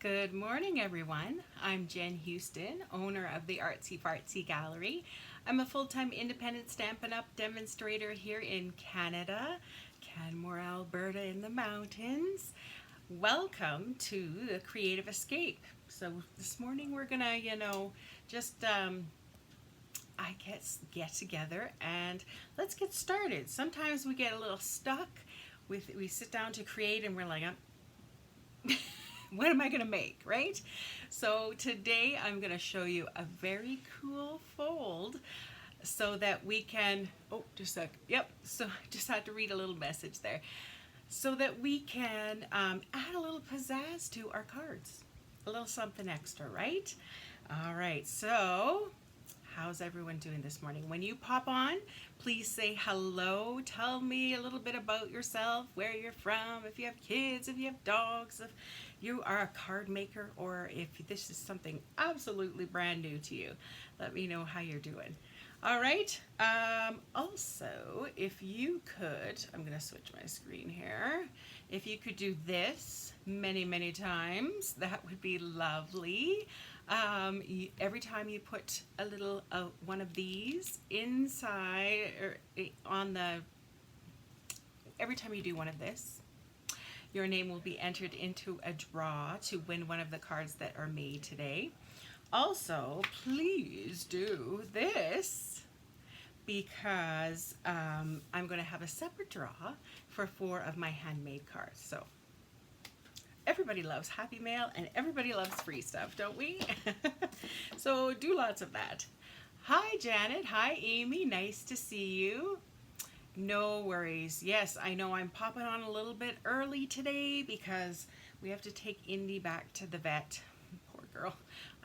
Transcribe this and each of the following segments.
Good morning, everyone. I'm Jen Houston, owner of the Artsy Fartsy Gallery. I'm a full-time independent Stampin' Up! Demonstrator here in Canada, Canmore, Alberta in the mountains. Welcome to the Creative Escape. So this morning we're gonna, just I guess get together and let's get started. Sometimes we get a little stuck we sit down to create and we're like, what am I going to make, right? So today I'm going to show you a very cool fold so that we can, oh, just a sec. Yep, so I just had to read a little message there. So that we can add a little pizzazz to our cards. A little something extra, right? All right, so how's everyone doing this morning? When you pop on, please say hello. Tell me a little bit about yourself, where you're from, if you have kids, if you have dogs, if you are a card maker, or if this is something absolutely brand new to you. Let me know how you're doing. All right. Also, if you could, I'm going to switch my screen here. If you could do this many, many times, that would be lovely. Every time you put a little one of these inside or on every time you do one of this, your name will be entered into a draw to win one of the cards that are made today. Also, please do this because I'm going to have a separate draw for 4 of my handmade cards. So everybody loves Happy Mail and everybody loves free stuff, don't we? So do lots of that. Hi Janet, hi Amy, nice to see you. No worries. Yes, I know I'm popping on a little bit early today because we have to take Indy back to the vet. Poor girl.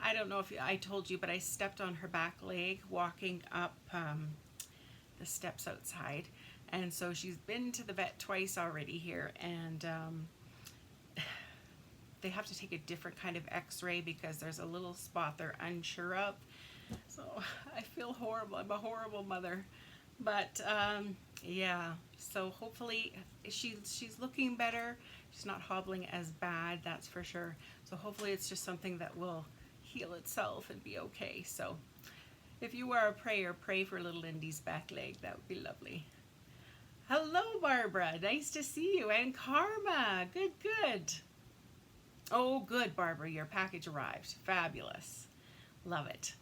I don't know if I told you, but I stepped on her back leg walking up the steps outside. And so she's been to the vet twice already here, and they have to take a different kind of x-ray because there's a little spot they're unsure of. So I feel horrible. I'm a horrible mother. But yeah, so hopefully she's looking better. She's not hobbling as bad, that's for sure. So hopefully it's just something that will heal itself and be okay. So if you are a prayer, pray for little Indy's back leg. That would be lovely. Hello, Barbara. Nice to see you. And Karma. Good, good. Oh, good, Barbara. Your package arrived. Fabulous. Love it.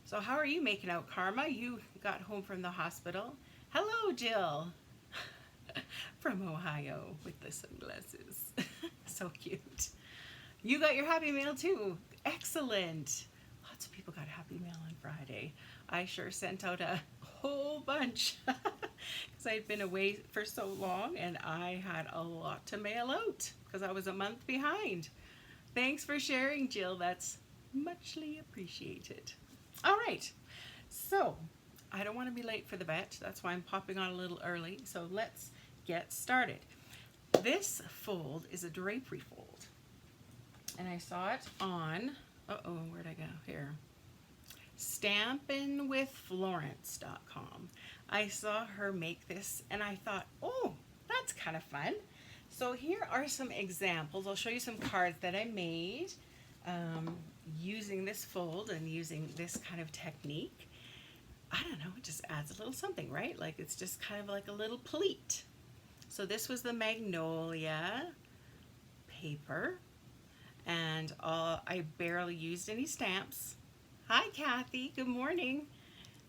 So how are you making out, Karma? You got home from the hospital. Hello, Jill. From Ohio with the sunglasses. So cute. You got your Happy Mail too. Excellent. Lots of people got Happy Mail on Friday. I sure sent out a whole bunch because I'd been away for so long and I had a lot to mail out because I was a month behind. Thanks for sharing, Jill. That's muchly appreciated. All right, so I don't want to be late for the vet. That's why I'm popping on a little early. So let's get started. This fold is a drapery fold. And I saw it on, where'd I go? Here. Stampinwithflorence.com. I saw her make this and I thought, oh, that's kind of fun. So here are some examples. I'll show you some cards that I made using this fold and using this kind of technique. I don't know, it just adds a little something, right? Like it's just kind of like a little pleat. So this was the magnolia paper, and I barely used any stamps. Hi Kathy, good morning.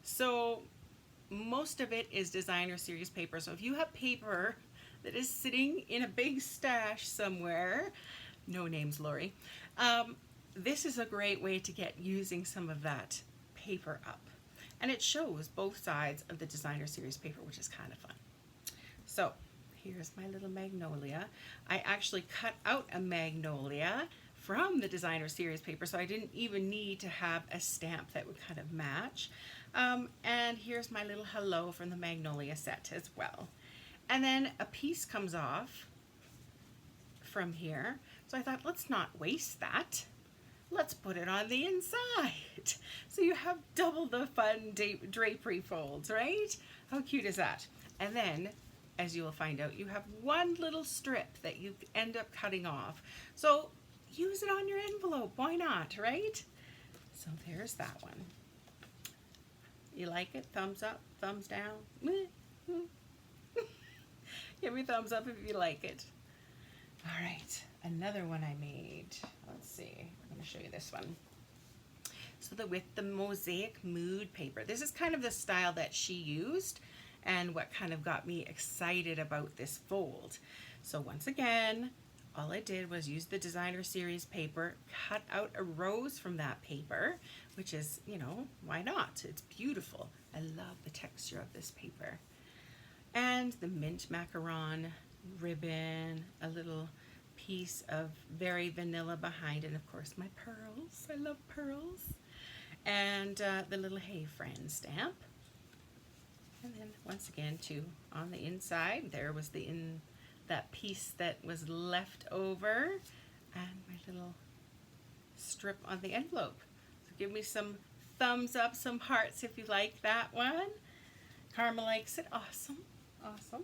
So most of it is designer series paper. So if you have paper that is sitting in a big stash somewhere, no names, Lori, this is a great way to get using some of that paper up. And it shows both sides of the designer series paper, which is kind of fun. So here's my little magnolia. I actually cut out a magnolia from the designer series paper, so I didn't even need to have a stamp that would kind of match. And here's my little hello from the magnolia set as well. And then a piece comes off from here. So I thought, let's not waste that. Let's put it on the inside. So you have double the fun drapery folds, right? How cute is that? And then, as you will find out, you have one little strip that you end up cutting off. So use it on your envelope. Why not, right? So there's that one. You like it? Thumbs up, thumbs down. Give me a thumbs up if you like it. All right, another one I made. Let's see, I'm gonna show you this one. So with the mosaic mood paper. This is kind of the style that she used and what kind of got me excited about this fold. So once again, all I did was use the designer series paper, cut out a rose from that paper, which is, you know, why not? It's beautiful. I love the texture of this paper. And the mint macaron ribbon, a little piece of very vanilla behind, and of course my pearls. I love pearls. And the little Hey Friend stamp. And then once again, too, on the inside, there was that piece that was left over, and my little strip on the envelope. So give me some thumbs up, some hearts if you like that one. Karma likes it. Awesome. Awesome.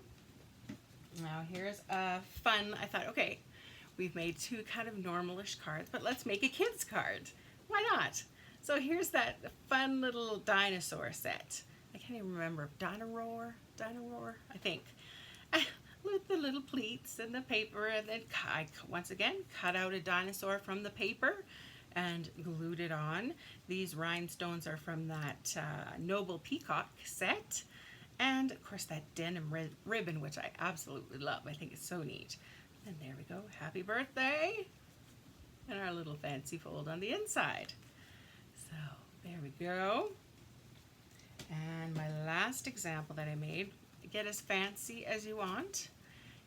Now here's a fun, I thought, okay, we've made two kind of normalish cards, but let's make a kid's card. Why not? So here's that fun little dinosaur set. I can't even remember, Dino-Roar, I think. With the little pleats and the paper, and then I once again cut out a dinosaur from the paper and glued it on. These rhinestones are from that Noble Peacock set. And of course that denim ribbon, which I absolutely love. I think it's so neat. And there we go, happy birthday. And our little fancy fold on the inside. So there we go. And my last example that I made, get as fancy as you want.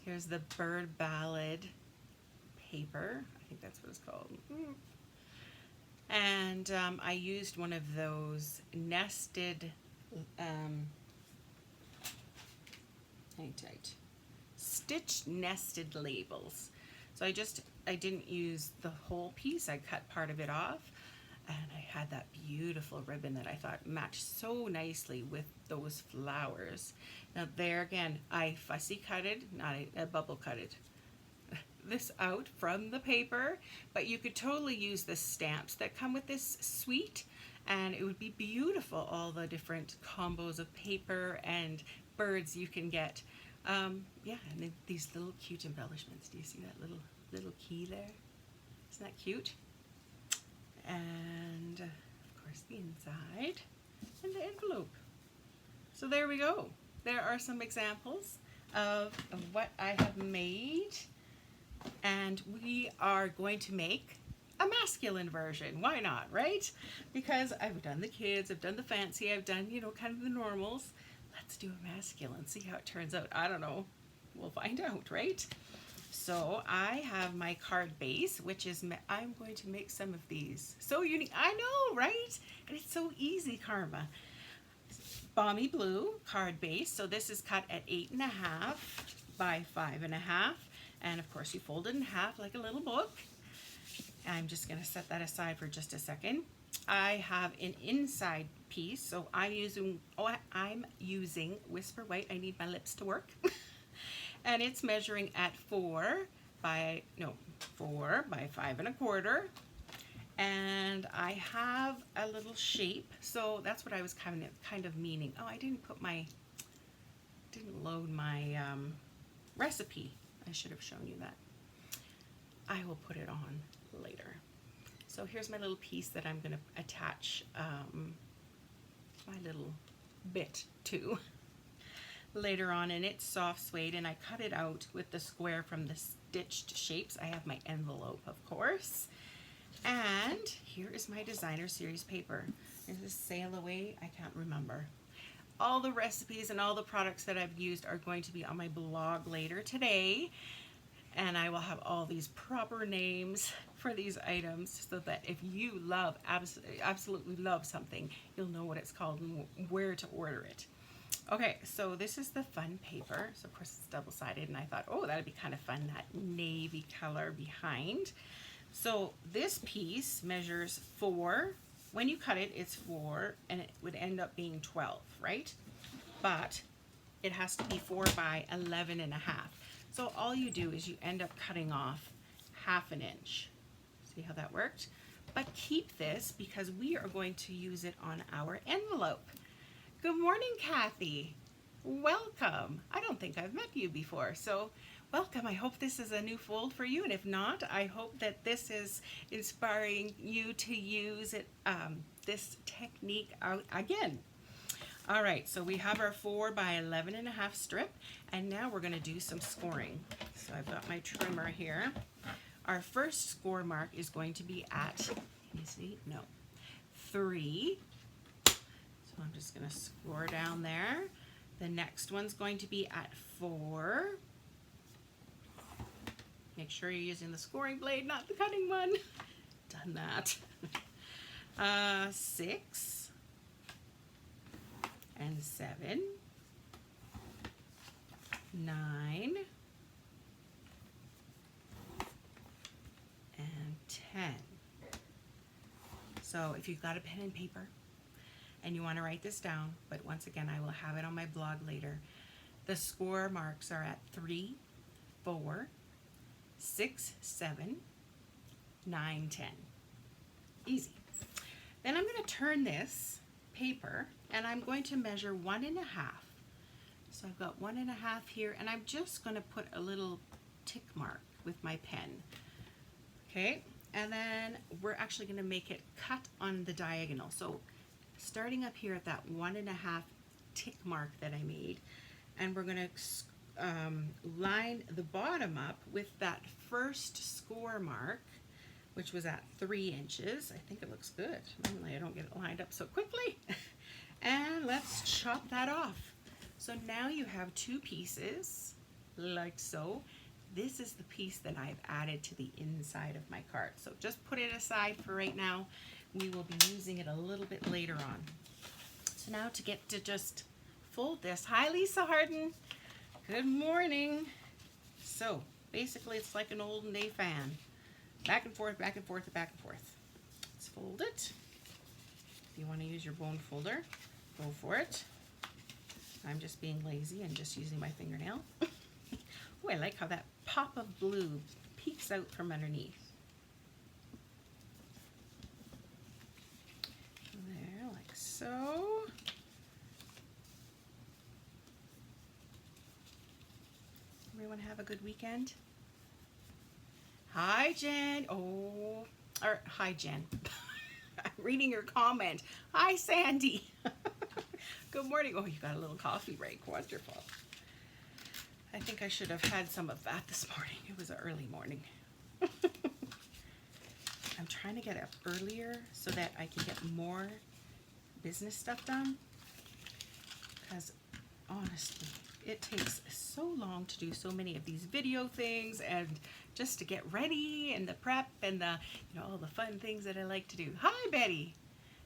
Here's the Bird Ballad paper. I think that's what it's called. And I used one of those nested, hang tight, stitched nested labels. So I didn't use the whole piece. I cut part of it off. And I had that beautiful ribbon that I thought matched so nicely with those flowers. Now there again, I fussy cutted, not a bubble cutted, this out from the paper, but you could totally use the stamps that come with this suite, and it would be beautiful, all the different combos of paper and birds you can get. Yeah, and then these little cute embellishments. Do you see that little key there? Isn't that cute? And of course the inside and the envelope. So there we go. There are some examples of what I have made, and we are going to make a masculine version. Why not, right? Because I've done the kids, I've done the fancy, I've done, you know, kind of the normals. Let's do a masculine, see how it turns out. I don't know. We'll find out, right? So I have my card base, which is, I'm going to make some of these. So unique, I know, right? And it's so easy, Karma. Balmy blue card base. So this is cut at 8.5 by 5.5. And of course you fold it in half like a little book. I'm just gonna set that aside for just a second. I have an inside piece, so I'm using Whisper White. I need my lips to work. And it's measuring at 4 by 5.25. And I have a little shape, so that's what I was kind of meaning. Oh, I didn't load my recipe. I should have shown you that. I will put it on later. So here's my little piece that I'm going to attach my little bit to later on, and it's soft suede, and I cut it out with the square from the stitched shapes. I have my envelope, of course, and here is my designer series paper. There's a sail away, I can't remember. All the recipes and all the products that I've used are going to be on my blog later today, and I will have all these proper names for these items so that if you love, absolutely love something, you'll know what it's called and where to order it. Okay, so this is the fun paper. So of course it's double-sided, and I thought, oh, that'd be kind of fun, that navy color behind. So this piece measures 4. When you cut it, it's 4, and it would end up being 12, right? But it has to be 4 by 11.5. So all you do is you end up cutting off 1/2 inch. See how that worked? But keep this because we are going to use it on our envelope. Good morning, Kathy. Welcome. I don't think I've met you before, so welcome. I hope this is a new fold for you, and if not, I hope that this is inspiring you to use it, this technique out again. All right, so we have our 4 by 11.5 strip, and now we're going to do some scoring. So I've got my trimmer here. Our first score mark is going to be at, can you see? No, 3. So I'm just going to score down there. The next one's going to be at 4. Make sure you're using the scoring blade, not the cutting one. Done that. 6 and 7, 9 and 10. So if you've got a pen and paper and you want to write this down, but once again I will have it on my blog later, the score marks are at 3, 4, 6, 7, 9, 10. Easy. Then I'm going to turn this paper and I'm going to measure 1.5. So I've got 1.5 here, and I'm just going to put a little tick mark with my pen. Okay, and then we're actually going to make it cut on the diagonal. So starting up here at that 1.5 tick mark that I made, and we're going to line the bottom up with that first score mark, which was at 3 inches. I think it looks good. Normally I don't get it lined up so quickly. And let's chop that off. So now you have 2 pieces, like so. This is the piece that I've added to the inside of my card. So just put it aside for right now. We will be using it a little bit later on. So now to get to just fold this. Hi, Lisa Harden. Good morning. So basically it's like an olden day fan. Back and forth, back and forth, back and forth. Let's fold it. If you want to use your bone folder, go for it. I'm just being lazy and just using my fingernail. Oh, I like how that pop of blue peeks out from underneath. There, like so. Everyone have a good weekend? Hi, Jen. Oh, or hi, Jen. I'm reading your comment. Hi, Sandy. Good morning. Oh, you got a little coffee break. Wonderful. I think I should have had some of that this morning. It was an early morning. I'm trying to get up earlier so that I can get more business stuff done. Because honestly, it takes so long to do so many of these video things and just to get ready and the prep and the, you know, all the fun things that I like to do. Hi, Betty.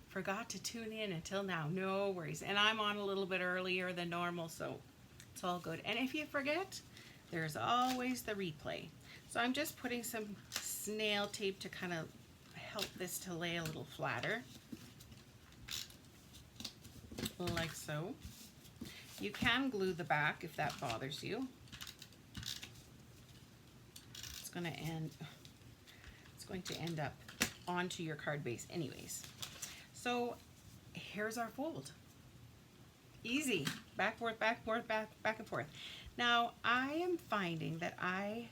Forgot to tune in until now. No worries. And I'm on a little bit earlier than normal, so it's all good. And if you forget, there's always the replay. So I'm just putting some snail tape to kind of help this to lay a little flatter. Like so. You can glue the back if that bothers you. It's going to end up onto your card base anyways. So here's our fold. Easy. Back, forth, back, forth, back and forth. Now I am finding that I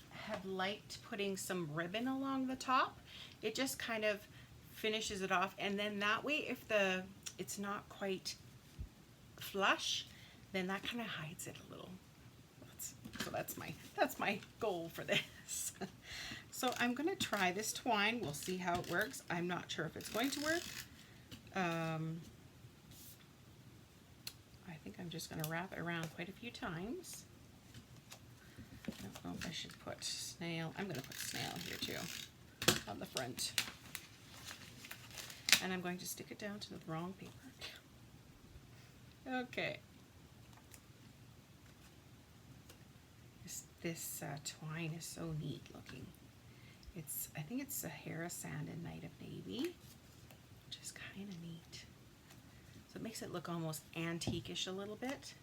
have liked putting some ribbon along the top. It just kind of finishes it off, and then that way if it's not quite flush, then that kind of hides it a little. So that's my goal for this. So I'm going to try this twine. We'll see how it works. I'm not sure if it's going to work. I think I'm just going to wrap it around quite a few times. I don't know if I should put snail. I'm going to put snail here too on the front. And I'm going to stick it down to the wrong paper. Okay. This twine is so neat looking. I think it's Sahara Sand and Night of Navy, which is kind of neat. So it makes it look almost antique-ish a little bit.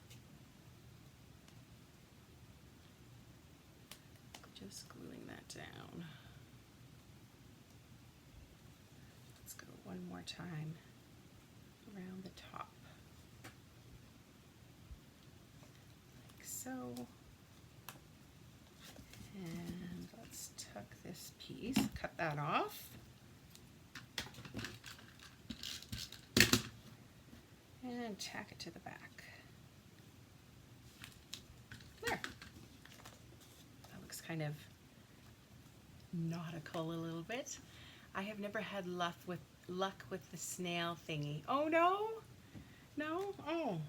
Just gluing that down. one more time around the top, like so. And let's tuck this piece, cut that off. And tack it to the back. There. That looks kind of nautical a little bit. I have never had luck with the snail thingy. Oh no? No? Oh.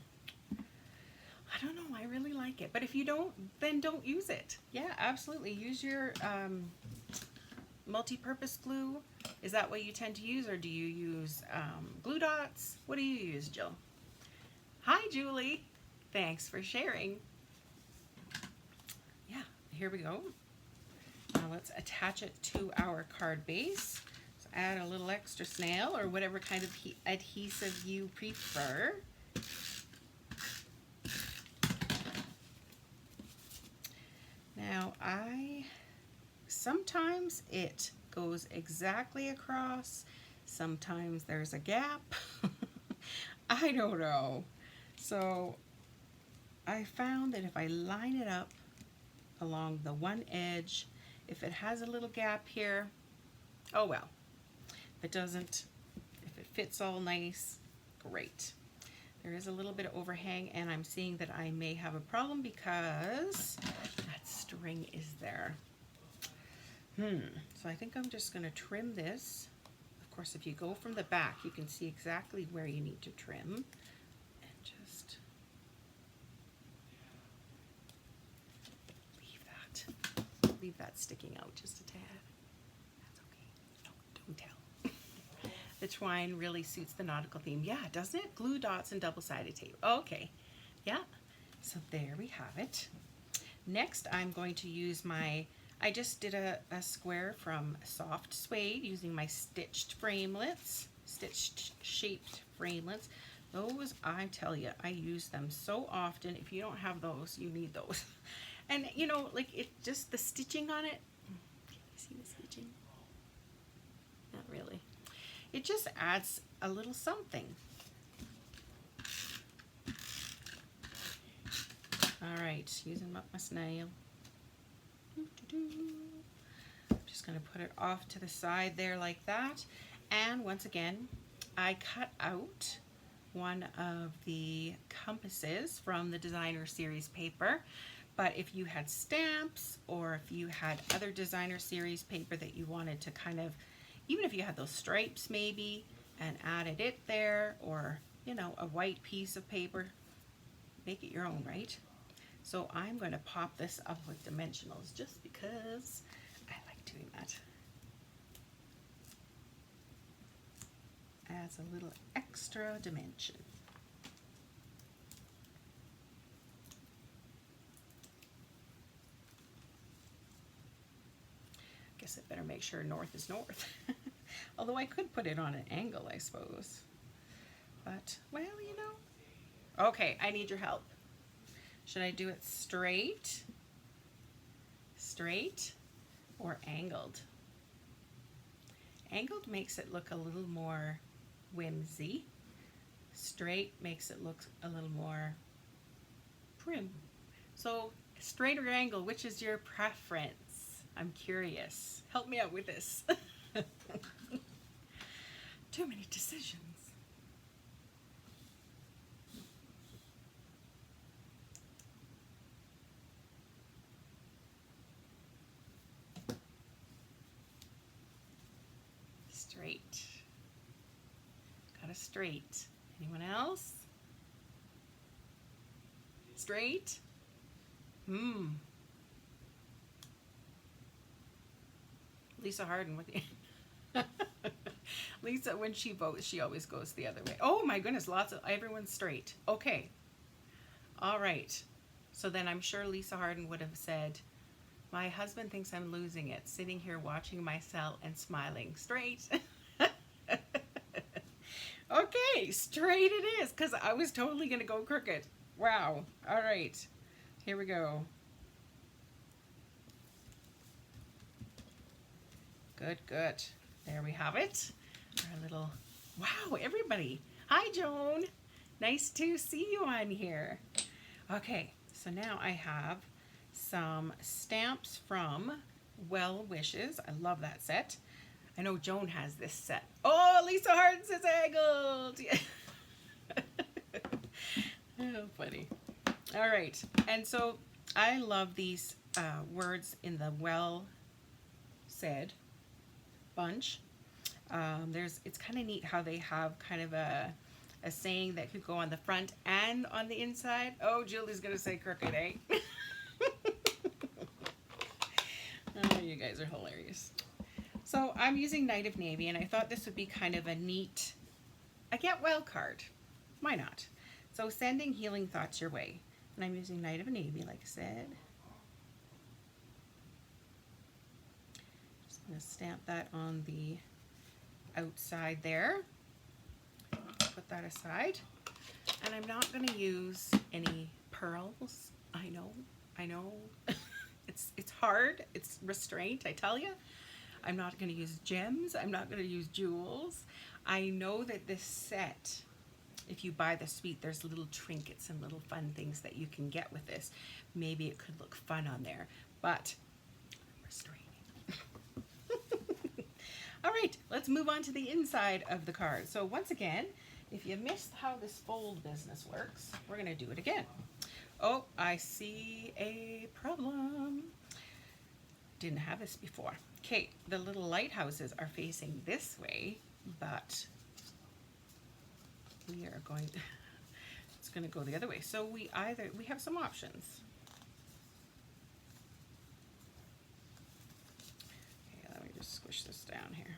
I don't know, I really like it. But if you don't, then don't use it. Yeah, absolutely. Use your multi-purpose glue. Is that what you tend to use, or do you use glue dots? What do you use, Jill? Hi, Julie. Thanks for sharing. Yeah, here we go. Now let's attach it to our card base. So add a little extra snail or whatever kind of adhesive you prefer. Now sometimes it goes exactly across, sometimes there's a gap. I don't know. So I found that if I line it up along the one edge, if it has a little gap here, oh well. If it doesn't, if it fits all nice, great. There is a little bit of overhang, and I'm seeing that I may have a problem because that string is there. So I think I'm just going to trim this. Of course, if you go from the back, you can see exactly where you need to trim. And just leave that sticking out just a tad. That's okay. No, don't tell. The twine really suits the nautical theme. Yeah, doesn't it? Glue dots and double-sided tape. Okay. Yeah. So there we have it. Next, I'm going to use I just did a square from soft suede using my stitched framelits, stitched shaped framelits. Those, I tell you, I use them so often. If you don't have those, you need those. And you know, like just the stitching on it. Can you see the stitching? Not really. It just adds a little something. All right, using up my snail. I'm just going to put it off to the side there like that. And once again, I cut out one of the compasses from the designer series paper. But if you had stamps, or if you had other designer series paper that you wanted to kind of, even if you had those stripes maybe, and added it there, or you know, a white piece of paper, make it your own, right? So I'm going to pop this up with dimensionals just because I like doing that. Adds a little extra dimension. Guess I better make sure north is north. Although I could put it on an angle, I suppose. But, well, you know. Okay, I need your help. Should I do it straight, or angled? Angled makes it look a little more whimsy. Straight makes it look a little more prim. So straight or angle, which is your preference? I'm curious. Help me out with this. Too many decisions. Straight. Got a straight. Anyone else? Straight? Lisa Harden with you. Lisa, when she votes, she always goes the other way. Oh my goodness, everyone's straight. Okay. All right. So then I'm sure Lisa Harden would have said, my husband thinks I'm losing it, sitting here watching myself and smiling. Straight. Okay, straight it is, because I was totally going to go crooked. Wow. All right. Here we go. Good, good. There we have it. Our little Wow, everybody. Hi, Joan. Nice to see you on here. Okay, so now I have some stamps from Well Wishes. I love that set. I know Joan has this set. Oh, Lisa Hearts is angled. Oh, funny. All right, and so I love these words in the Well Said bunch. It's kind of neat how they have kind of a saying that could go on the front and on the inside. Oh, Julie's gonna say crooked, eh? Oh, you guys are hilarious. So I'm using Knight of Navy, and I thought this would be kind of a neat, a get well card. Why not? So sending healing thoughts your way. And I'm using Knight of Navy, like I said. Just gonna stamp that on the outside there. Put that aside. And I'm not gonna use any pearls. I know. It's hard, it's restraint, I tell you. I'm not gonna use gems, I'm not gonna use jewels. I know that this set, if you buy the suite, there's little trinkets and little fun things that you can get with this. Maybe it could look fun on there, but I'm restraining. All right, let's move on to the inside of the card. So once again, if you missed how this fold business works, we're gonna do it again. Oh, I see a problem. Didn't have this before. Okay, the little lighthouses are facing this way, but we are going to, it's going to go the other way. So we have some options. Okay, let me just squish this down here.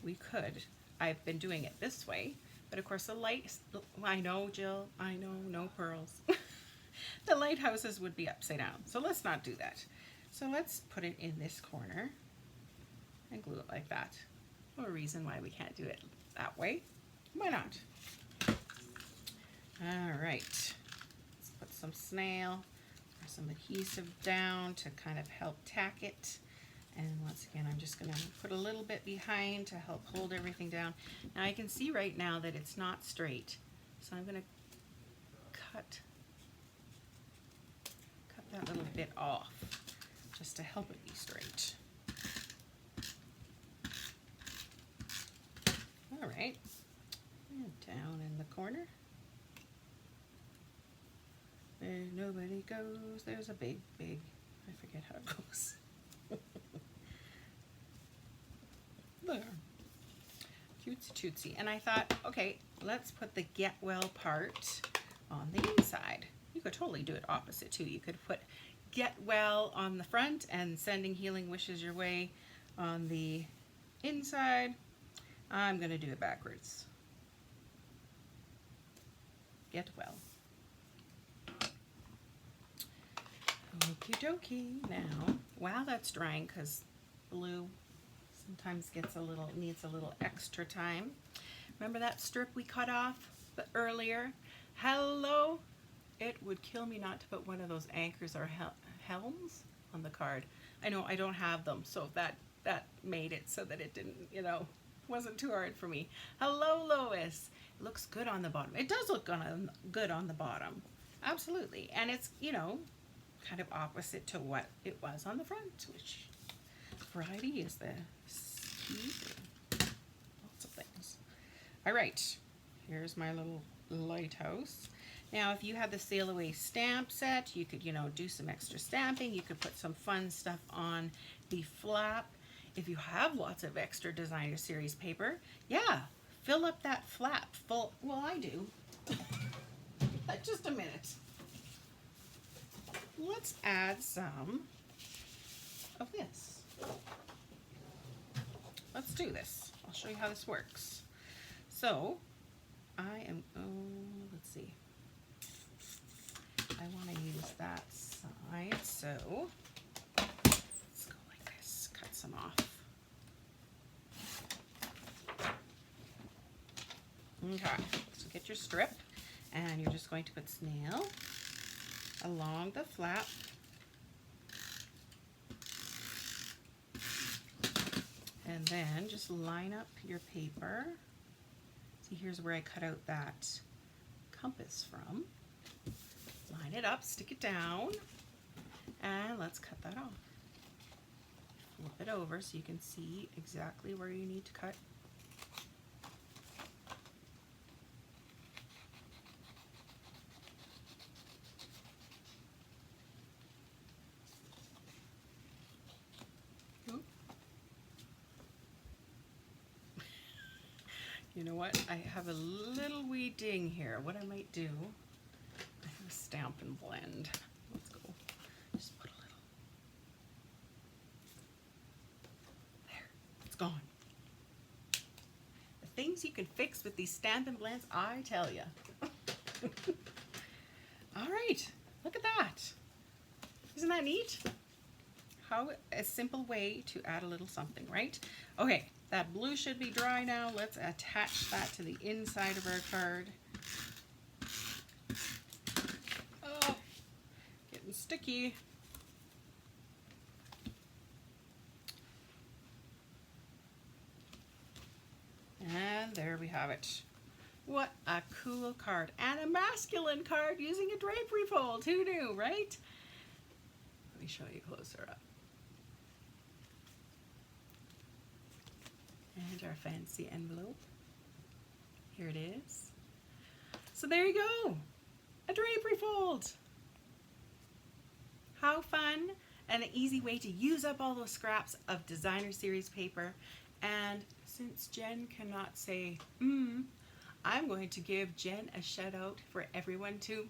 We could, I've been doing it this way, but of course the lights, I know, Jill, I know, no pearls. The lighthouses would be upside down, so let's not do that. So let's put it in this corner and glue it like that. No reason why we can't do it that way. Why not? All right, let's put some snail or some adhesive down to kind of help tack it. And once again, I'm just gonna put a little bit behind to help hold everything down. Now I can see right now that it's not straight, so I'm gonna cut that little bit off just to help it be straight. All right, and down in the corner. There nobody goes. There's a big, I forget how it goes. There. Cutesy chootsy. And I thought, okay, let's put the get well part on the inside. You could totally do it opposite too. You could put get well on the front and sending healing wishes your way on the inside. I'm going to do it backwards. Get well. Okie dokie. Now, while that's drying, because blue sometimes needs a little extra time. Remember that strip we cut off earlier? Hello? It would kill me not to put one of those anchors or helms on the card. I know I don't have them, so that made it so that it didn't, wasn't too hard for me. Hello, Lois. It looks good on the bottom. It does look good on the bottom. Absolutely. And it's, kind of opposite to what it was on the front, which variety is the key. Lots of things. All right, here's my little lighthouse. Now, if you have the Sail Away stamp set, you could, do some extra stamping. You could put some fun stuff on the flap. If you have lots of extra designer series paper, yeah, fill up that flap full. Well, I do. Just a minute. Let's add some of this. Let's do this. I'll show you how this works. So, let's see. I want to use that side, so let's go like this, cut some off. Okay, so get your strip, and you're just going to put snail along the flap. And then just line up your paper. See, here's where I cut out that compass from. Line it up, stick it down, and let's cut that off. Flip it over so you can see exactly where you need to cut. You know what? I have a little wee ding here. What I might do, I have a stamp and blend. Let's go. Just put a little. There. It's gone. The things you can fix with these stamp and blends, I tell you. All right. Look at that. Isn't that neat? How a simple way to add a little something, right? Okay. That blue should be dry now. Let's attach that to the inside of our card. Oh, getting sticky. And there we have it. What a cool card. And a masculine card using a drapery fold. Who knew, right? Let me show you closer up. And our fancy envelope. Here it is. So there you go. A drapery fold. How fun and an easy way to use up all those scraps of designer series paper. And since Jen cannot say I'm going to give Jen a shout out for everyone to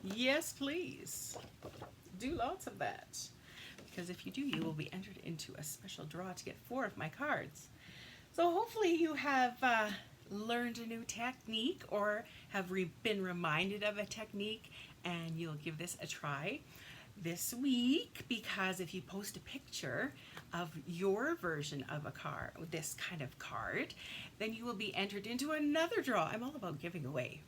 Yes, please. Do lots of that. Because if you do, you will be entered into a special draw to get 4 of my cards. So hopefully you have learned a new technique or have been reminded of a technique, and you'll give this a try this week, because if you post a picture of your version of a card, this kind of card, then you will be entered into another draw. I'm all about giving away.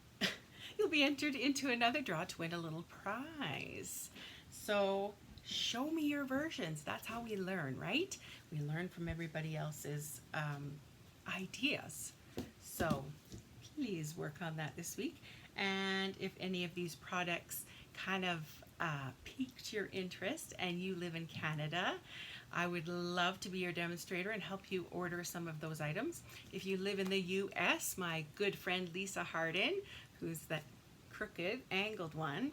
You'll be entered into another draw to win a little prize. So show me your versions. That's how we learn, right? We learn from everybody else's ideas. So please work on that this week. And if any of these products kind of piqued your interest and you live in Canada, I would love to be your demonstrator and help you order some of those items. If you live in the US, my good friend Lisa Hardin, who's that crooked, angled one,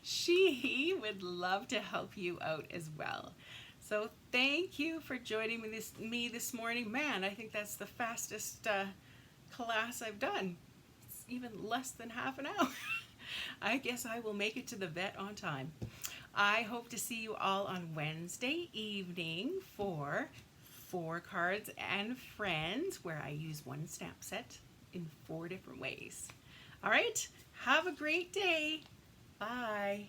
she would love to help you out as well. So thank you for joining me this morning. Man, I think that's the fastest class I've done. It's even less than half an hour. I guess I will make it to the vet on time. I hope to see you all on Wednesday evening for 4 Cards and Friends, where I use one stamp set in 4 different ways. All right, have a great day. Bye.